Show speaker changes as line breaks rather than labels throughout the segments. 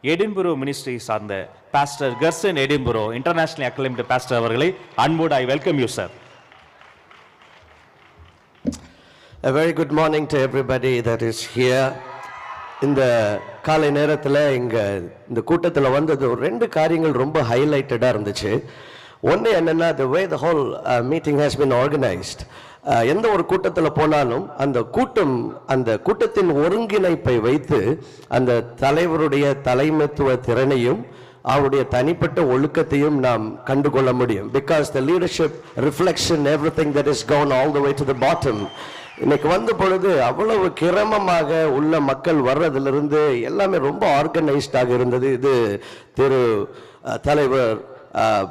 எடின்புரோ ministry சார்ந்த pastor Curzon எடின்புரோ international acclaimed pastor அவர்களை அன்போடு I welcome you sir.
A very good morning to everybody that is here. இந்த காலை நேரத்தில் இந்த கூட்டத்தில் வந்தது ரெண்டு காரியங்கள் ரொம்ப ஹைலைட்டடாக இருந்துச்சு. ஒன்று என்னென்னா, the way the whole meeting has been organized. எந்த ஒரு கூட்டத்தில் போனாலும் அந்த கூட்டத்தின் ஒருங்கிணைப்பை வைத்து அந்த தலைவருடைய தலைமைத்துவ திறனையும் அவருடைய தனிப்பட்ட ஒழுக்கத்தையும் நாம் கண்டுகொள்ள முடியும். Because the leadership reflects in everything that is gone all the way to the bottom. இன்னைக்கு வந்த பொழுது அவ்வளவு கிரமமாக உள்ள மக்கள் வர்றதிலிருந்து எல்லாமே ரொம்ப ஆர்கனைஸ்டாக இருந்தது. இது திரு தலைவர்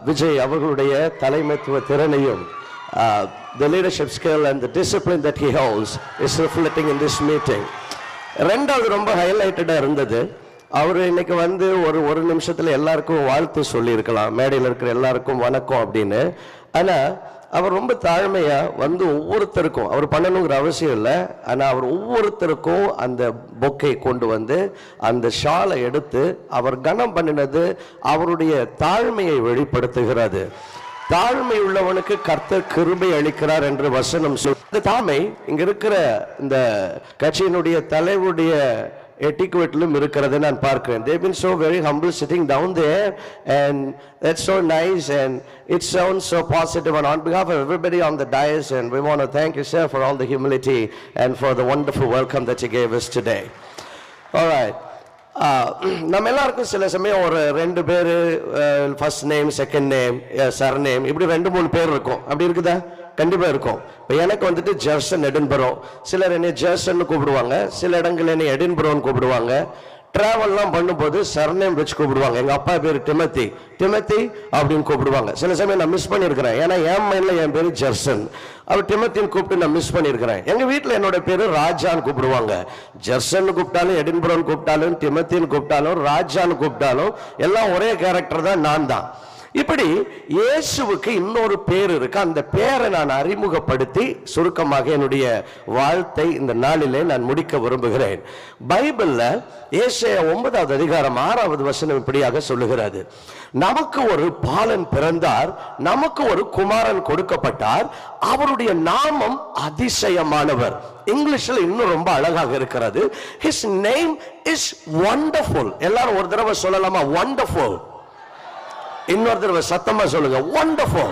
விஜய் அவர்களுடைய தலைமைத்துவ திறனையும் the leadership skill and the discipline that he holds is reflecting in this meeting. ரெண்டாவது ரொம்ப ஹைலைட்டடாக இருந்தது. அவர் இன்னைக்கு வந்து ஒரு நிமிஷத்தில் எல்லாருக்கும் வாழ்த்து சொல்லியிருக்கலாம், மேடையில் இருக்கிற எல்லாருக்கும் வணக்கம் அப்படின்னு. ஆனால் அவர் ரொம்ப தாழ்மையா வந்து ஒவ்வொருத்தருக்கும், அவர் பண்ணணுங்கிற அவசியம் இல்லை, ஆனால் அவர் ஒவ்வொருத்தருக்கும் அந்த பொக்கை கொண்டு வந்து அந்த ஷாலை எடுத்து அவர் கனம் பண்ணினது அவருடைய தாழ்மையை வெளிப்படுத்துகிறது. தாழ்மை உள்ளவனுக்கு கர்த்தர் கிருபை அளிக்கிறார் என்று வசனம் சொல்லுது. தாழ்மை இங்க இருக்கிற இந்த கட்சியினுடைய தலைவருடைய etiquette-லும் இருக்கிறது நான் பார்க்கிறேன். They've been so very humble sitting down there, and that's so nice and it sounds so positive. And on behalf of everybody on the dais, and we want to thank you, sir, for all the humility and for the wonderful welcome that you gave us today. All right. நம்ம எல்லாருக்கும் சில சமயம் ஒரு ரெண்டு பேர், first name, second name, surname, இப்படி 2-3 பேர் இருக்கும். அப்படி இருக்குதா? கண்டிப்பாக இருக்கும். இப்போ எனக்கு வந்துட்டு ஜெர்சன் எடின்புரோ, சிலர் என்னை ஜெர்சன் கூப்பிடுவாங்க, சில இடங்கள் என்னை எடின்புரோன்னு கூப்பிடுவாங்க. ட்ராவல்லாம் பண்ணும்போது சர்நேம் வச்சு கூப்பிடுவாங்க. எங்கள் அப்பா பேர் டிமத்தி அப்படின்னு கூப்பிடுவாங்க. சில சமயம் நான் மிஸ் பண்ணியிருக்கிறேன், ஏன்னா என் மைண்டில் என் பேர் ஜெர்சன், அவர் டிமத்தின்னு கூப்பிட்டு நான் மிஸ் பண்ணியிருக்கிறேன். எங்கள் வீட்டில் என்னோட பேர் ராஜான்னு கூப்பிடுவாங்க. ஜெர்சன் கூப்பிட்டாலும், எடின்புரோன்னு கூப்பிட்டாலும், டிமத்தின்னு கூப்பிட்டாலும், ராஜான்னு கூப்பிட்டாலும் எல்லாம் ஒரே கேரக்டர் தான், நான் தான். இப்படி இயேசுவுக்கு இன்னொரு பேர் இருக்கு. அந்த பேரை நான் அறிமுகப்படுத்தி சுருக்கமாக என்னுடைய வாழ்த்தை இந்த நாளிலே நான் முடிக்க விரும்புகிறேன். பைபிள்ல ஏசாயா 9வது அதிகாரம் 6வது வசனம் இப்படியாக சொல்லுகிறது: நமக்கு ஒரு பாலன் பிறந்தார், நமக்கு ஒரு குமாரன் கொடுக்கப்பட்டார், அவருடைய நாமம் அதிசயமானவர். இங்கிலீஷ்ல இன்னும் ரொம்ப அழகாக இருக்கிறது. His name is wonderful. எல்லாரும் ஒரு தடவை சொல்லலாமா? wonderful. இன்னொரு தடவை சத்தமா சொல்லுங்க, wonderful.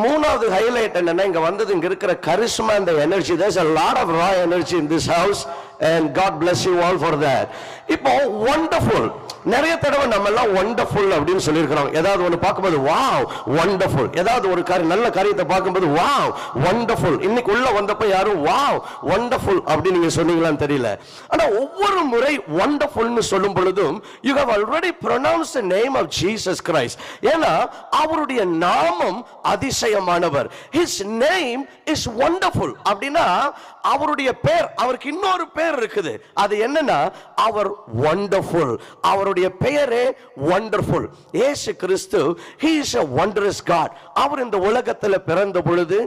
மூணாவது ஹைலைட் என்னன்னா, இங்க வந்தது இங்க இருக்கிற charisma and the energy. There's a lot of raw energy in this house and God bless you all for that. இப்போ wonderful, நிறைய தடவை நம்ம எல்லாம் வண்டர்ஃபுல் அப்படின்னு சொல்லியிருக்கிறோம். ஏதாவது ஒன்று பார்க்கும்போது வாவ் வண்டர்ஃபுல், ஏதாவது ஒரு நல்ல காரியத்தை பார்க்கும்போது வாவ் வண்டர்ஃபுல். இன்னைக்கு உள்ள வந்தப்ப யாரும் வாவ் வண்டர்ஃபுல் அப்படின்னு நீங்க சொன்னீங்களான்னு தெரியல. ஆனா ஒவ்வொரு முறை வண்டர்ஃபுல்னு சொல்லும் பொழுதும் you have already pronounced the name of Jesus Christ. ஏன்னா அவருடைய நாமம் அதிசயமானவர். His name is wonderful. அப்படின்னா அவருடைய பேர், அவருக்கு இன்னொரு பேர் இருக்குது. அது என்னன்னா, அவர் wonderful. அவருடைய பெயரே wonderful. இயேசு கிறிஸ்து, he is a wondrous God. அவர் இந்த உலகத்தில் பிறந்த பொழுது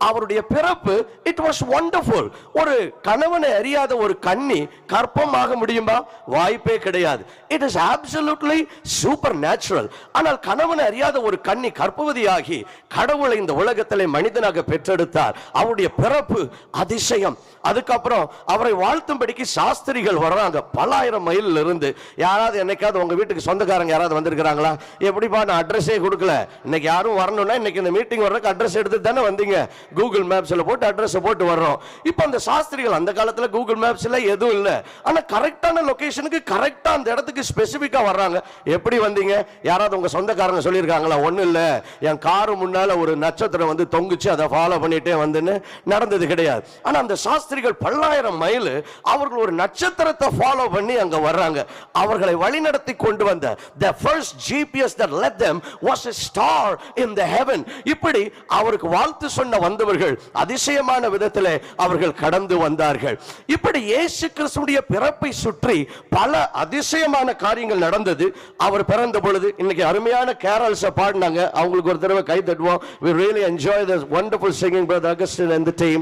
அவருடைய பிறப்பு it was wonderful. ஒரு கணவனை அறியாத ஒரு கன்னி கர்ப்பமாக முடியுமா? வாய்ப்பே கிடையாது. It is absolutely supernatural. ஆனால் கணவனை அறியாத ஒரு கன்னி கர்ப்பவதியாகி கடவுளை இந்த உலகத்திலே மனிதனாக பெற்றெடுத்தார். அவருடைய பிறப்பு அதிசயம். அதுக்கப்புறம் அவரை வாழ்த்தும்படிக்கு சாஸ்திரிகள் வர்றாங்க பல ஆயிரம் மைல் இருந்து. யாராவது என்னைக்காவது உங்க வீட்டுக்கு சொந்தக்காரங்க யாராவது வந்திருக்கிறாங்களா? எப்படிப்பா, நான் அட்ரஸே கொடுக்கல, இன்னைக்கு யாரும் வரணும்னா இன்னைக்கு இந்த மீட்டிங் வர்றதுக்கு அட்ரஸ் எடுத்து தானே வந்தீங்க, கூகுள் மேப்ஸ்ல போட்டு அட்ரஸ் போட்டு வர்றோம். இப்போ அந்த சாஸ்திரிகள், அந்த காலத்துல கூகுள் மேப்ஸ்ல எதுவும் இல்லை, ஆனா கரெக்டான லொகேஷனுக்கு கரெக்டா அந்த இடத்துக்கு ஸ்பெசிபிக்கா வர்றாங்க. எப்படி வந்தீங்க? யாராவது உங்க சொந்தக்காரங்க சொல்லியிருக்காங்களா? ஒன்றும் இல்லை, என் காரு முன்னால ஒரு நட்சத்திரம் வந்து தொங்குச்சு, அதை ஃபாலோ பண்ணிட்டே வந்துன்னு நடந்தது கிடையாது. ஆனா அந்த சாஸ்திரிகள் பல்லாயிரம் மைல் அவர்கள் ஒரு நட்சத்திரத்தை ஃபாலோ பண்ணி அங்க வர்றாங்க. அவர்களை வழிநடத்தி கொண்டு வந்த the first GPS that led them was a star in the heaven. இப்படி அவருக்கு வாழ்த்து சொன்ன வந்தவர்கள் அதிசயமான விதத்திலே அவர்கள் கடந்து வந்தார்கள். இப்படி இயேசு கிறிஸ்துவுடைய பிறப்பை சுற்றி பல அதிசயமான காரியங்கள் நடந்தது. அவர் பிறந்த பொழுது இன்னைக்கு அருமையான கேரல்ஸ் பாடினாங்க, அவங்களுக்கு ஒரு தடவை கை தட்டுவோம். We really enjoy this wonderful singing, brother Augustine and the team.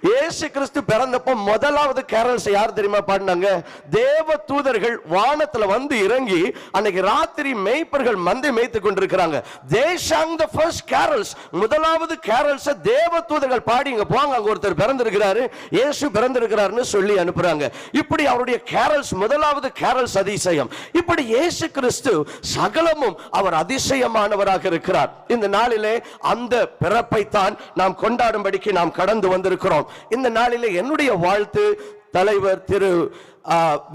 இயேசு கிறிஸ்து பிறந்தப்போ முதலாவது கேரல்ஸ் யார் தெரியுமா பாடினாங்க? தேவ தூதர்கள் வானத்துல வந்து இறங்கி அன்னைக்கு ராத்திரி மேய்ப்பர்கள் மந்தை மேய்த்து கொண்டிருக்கிறாங்க. They sang the first carols. முதலாவது கேரல்ஸ் தேவ தூதர்கள் பாடி இங்க போங்க, அங்க ஒருத்தர் பிறந்திருக்கிறாரு, இயேசு பிறந்திருக்கிறாருன்னு சொல்லி அனுப்புறாங்க. இப்படி அவருடைய கேரல்ஸ் முதலாவது கேரல்ஸ் அதிசயம். இப்படி இயேசு கிறிஸ்து சகலமும் அவர் அதிசயமானவராக இருக்கிறார். இந்த நாளிலே அந்த பிறப்பை தான் நாம் கொண்டாடும்படிக்கு நாம் கடந்து வந்திருக்கிறோம். இந்த நாளிலே என்னுடைய வாழ்த்து தலைவர் திரு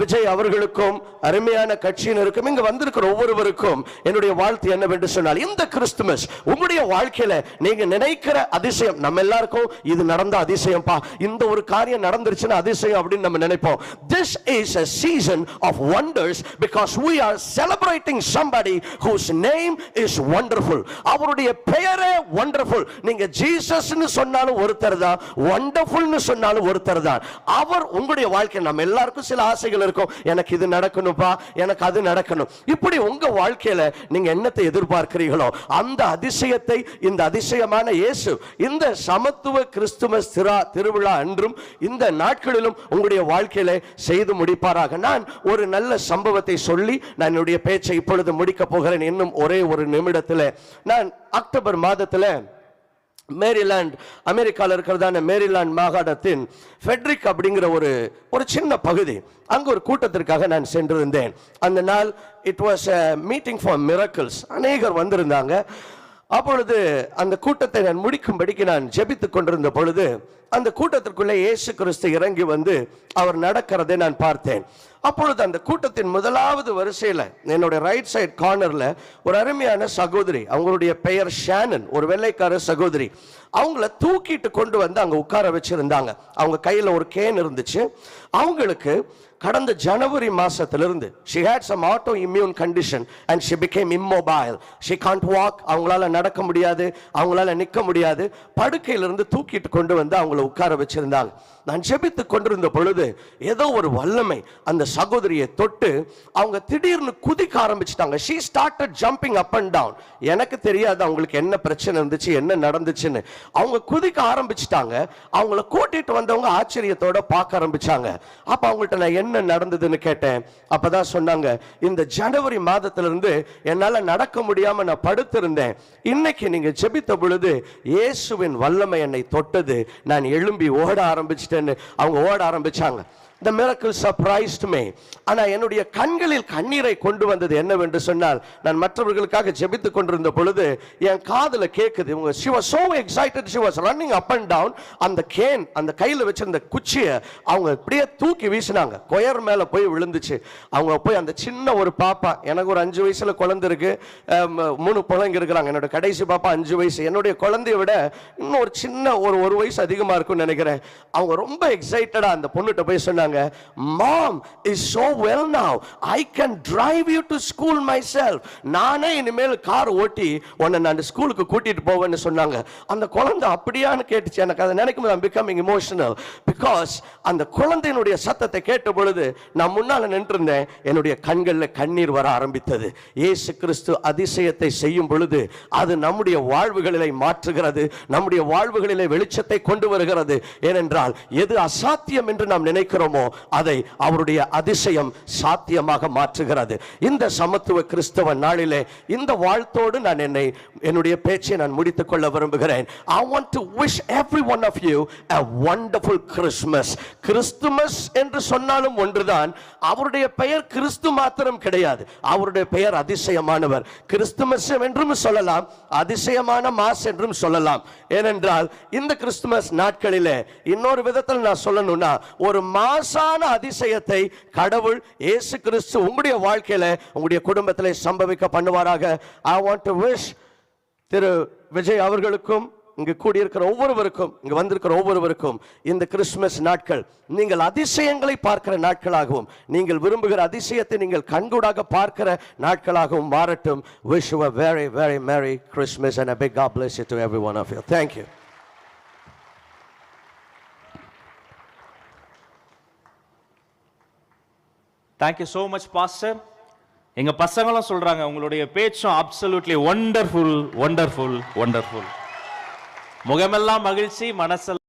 விஜய் அவர்களுக்கும் அருமையான கட்சியினருக்கும் இங்க வந்திருக்கிற ஒவ்வொருவருக்கும் என்னுடைய வாழ்த்து என்னவென்று சொன்னால், இந்த கிறிஸ்துமஸ் உங்களுடைய வாழ்க்கையில நீங்க நினைக்கிற அதிசயம், நம்ம எல்லாருக்கும் இது நடந்த அதிசயம்பா, இந்த ஒரு காரியம் நடந்துருச்சுன்னா அதிசயம் அப்படின்னு நம்ம நினைப்போம். This is a season of wonders because we are celebrating somebody whose name is wonderful. அவருடைய பெயரே wonderful. நீங்க ஜீசஸ்னு சொன்னாலும் ஒருத்தர் தான், wonderfulனு சொன்னாலும் ஒருத்தர் தான். அவர் உங்களுடைய வாழ்க்கை, நம்ம எல்லாருக்கும் சில ஆசைகள் இருக்கும், எனக்கு இது நடக்கணும்பா, எனக்கு அது நடக்கணும். இப்படி உங்க வாழ்க்கையில நீங்க என்னத்தை எதிர்பார்க்கிறீர்களோ அந்த அதிசயத்தை இந்த அதிசயமான இயேசு இந்த சமத்துவ கிறிஸ்துமஸ் திருவிழா அன்றும் இந்த நாட்களிலும் உங்களுடைய வாழ்க்கையில செய்து முடிப்பாராக. நான் ஒரு நல்ல சம்பவத்தை சொல்லி நான் என்னுடைய பேச்சை இப்பொழுது முடிக்க போகிறேன். இன்னும் ஒரே ஒரு நிமிடத்தில் நான் அக்டோபர் மாதத்தில் மேரிலாண்ட், அமெரிக்காவில் இருக்கிறதான மேரிலாண்ட் மாகாணத்தின் ஃபெட்ரிக் அப்படிங்கிற ஒரு சின்ன பகுதி, அங்க ஒரு கூட்டத்திற்காக நான் சென்றிருந்தேன். அந்த நாள் it was a meeting for miracles. அநேகர் வந்திருந்தாங்க. அப்பொழுது அந்த கூட்டத்தை நான் முடிக்கும்படிக்கு நான் ஜெபித்துக் கொண்டிருந்த பொழுது அந்த கூட்டத்திற்குள்ளே இயேசு கிறிஸ்து இறங்கி வந்து அவர் நடக்கிறதை நான் பார்த்தேன். அப்பொழுது அந்த கூட்டத்தின் முதலாவது வரிசையில் என்னுடைய ரைட் சைட் கார்னர்ல ஒரு அருமையான சகோதரி, அவங்களுடைய பெயர் ஷானன், ஒரு வெள்ளைக்கார சகோதரி. அவங்கள தூக்கிட்டு கொண்டு வந்து அங்க உட்கார வச்சிருந்தாங்க. அவங்க கையில ஒரு கேன் இருந்துச்சு. அவங்களுக்கு கடந்த ஜனவரி மாசத்திலிருந்து she had some autoimmune condition and she became immobile. She can't walk. அவங்களால நடக்க முடியாது, அவங்களால நிற்க முடியாது. படுக்கையிலிருந்து தூக்கிட்டு கொண்டு வந்து அவங்கள உட்கார வச்சிருந்தாங்க. நான் ஜெபித்து கொண்டிருந்த பொழுது ஏதோ ஒரு வல்லமை அந்த சகோதரியை தொட்டு அவங்க திடீர்னு குதிக்க ஆரம்பிச்சிட்டாங்க. she started jumping up and down. எனக்கு தெரியாது அவங்களுக்கு என்ன பிரச்சனை இருந்துச்சு, என்ன நடந்துச்சுன்னு. அவங்க குதிக்க ஆரம்பிச்சிட்டாங்க. அவங்கள கூட்டிட்டு வந்தவங்க ஆச்சரியத்தோட பார்க்க ஆரம்பிச்சாங்க. அப்ப அவங்கள்ட்ட நான் என்ன நடந்ததுன்னு கேட்டேன். அப்பதான் சொன்னாங்க, இந்த ஜனவரி மாதத்திலிருந்து என்னால நடக்க முடியாம நான் படுத்திருந்தேன். இன்னைக்கு நீங்க ஜெபித்த பொழுது இயேசுவின் வல்லமை என்னை தொட்டது, நான் எழும்பி ஓட ஆரம்பிச்சிட்டேன்னு அவங்க ஓட ஆரம்பிச்சாங்க. The miracle surprised me. ஆனா என்னுடைய கண்களில் கண்ணீரை கொண்டு வந்தது என்னவென்று சொன்னால், நான் மற்றவர்களுக்காக ஜெபித்துக் கொண்டிருந்த பொழுது என் காதுல கேக்குது. she was so excited, she was running up and down. அந்த கேன், அந்த கையில வச்சிருந்த குச்சியை அவங்க அப்படியே தூக்கி வீசினாங்க. கொயர் மேல போய் விழுந்துச்சு. அவங்க போய் அந்த சின்ன ஒரு பாப்பா, எனக்கு ஒரு 5 வயசுல குழந்தை இருக்கு, 3 பிள்ளைங்க இருக்கிறாங்க. என்னோட கடைசி பாப்பா 5 வயசு. என்னுடைய குழந்தைய விட இன்னும் ஒரு சின்ன ஒரு வயசு அதிகமா இருக்கும்னு நினைக்கிறேன். அவங்க ரொம்ப எக்ஸைட்டடா அந்த பொண்ணுகிட்ட போய் சொன்னாங்க, Mom is so well now. I can drive you to school myself. நானே இனிமேல் கார் ஓட்டி உன்னை நான் ஸ்கூலுக்கு கூட்டிட்டு போவேன்னு சொன்னாங்க. அந்த குழந்தை அப்படியான்னு கேட்டுச்சு. எனக்கு அதை நினைக்கும் போது I'm becoming emotional because அந்த குழந்தையினுடைய சத்தத்தை கேட்ட பொழுது நான் முன்னால நின்றிருந்தேன். என்னுடைய கண்களில் கண்ணீர் வர ஆரம்பித்தது. இயேசு கிறிஸ்து அதிசயத்தை செய்யும் பொழுது அது நம்முடைய வாழ்வுகளிலே மாற்றுகிறது, நம்முடைய வாழ்வுகளிலே வெளிச்சத்தை கொண்டு வருகிறது. ஏனென்றால் எது அசாத்தியம் என்று நாம் நினைக்கிறோமோ அதை அவருடைய அதிசயம் சாத்தியமாக மாற்றுகிறது. இந்த சமத்துவ கிறிஸ்தவ நாளிலே இந்த வாழ்த்தோடு நான் என்னுடைய பேச்சை நான் முடித்துக் கொள்ள விரும்புகிறேன். I want to wish every one of you a wonderful Christmas. Christmas என்று சொன்னாலும் ஒன்றுதான். அவருடைய பெயர் கிறிஸ்து மாத்திரம் கிடையாது, அவருடைய பெயர் அதிசயமானவர். கிறிஸ்துமஸ் என்றும் சொல்லலாம், அதிசயமான மாஸ் என்றும் சொல்லலாம். ஏனென்றால் இந்த கிறிஸ்துமஸ் நாட்களிலே இன்னொரு விதத்தில் நான் சொல்லணும்னா, ஒரு மாசான அதிசயத்தை கடவுள் இயேசு கிறிஸ்து உங்களுடைய வாழ்க்கையில உங்களுடைய குடும்பத்திலே சம்பவிக்க பண்ணுவாராக. I want to wish திரு விஜய் அவர்களுக்கும் இங்கு கூடியிருக்கிற ஒவ்வொருவருக்கும், இங்கு வந்திருக்கிற ஒவ்வொருவருக்கும் இந்த கிறிஸ்துமஸ் நாட்கள் நீங்கள் அதிசயங்களை பார்க்கிற நாட்களாகவும், நீங்கள் விரும்புகிற அதிசயத்தை நீங்கள் கண்கூடாக பார்க்கிற நாட்களாகவும் மாறட்டும். Wish you a very very merry Christmas and a big God bless you to every one of you. Thank you.
Thank you so much pastor. எங்க பசங்களும் சொல்றாங்க உங்களுடைய பேச்சும் அப்சல்யூட்லி ஒண்டர்ஃபுல் ஒண்டர்ஃபுல் ஒண்டர்ஃபுல். முகமெல்லாம் மகிழ்ச்சி, மனசெல்லாம்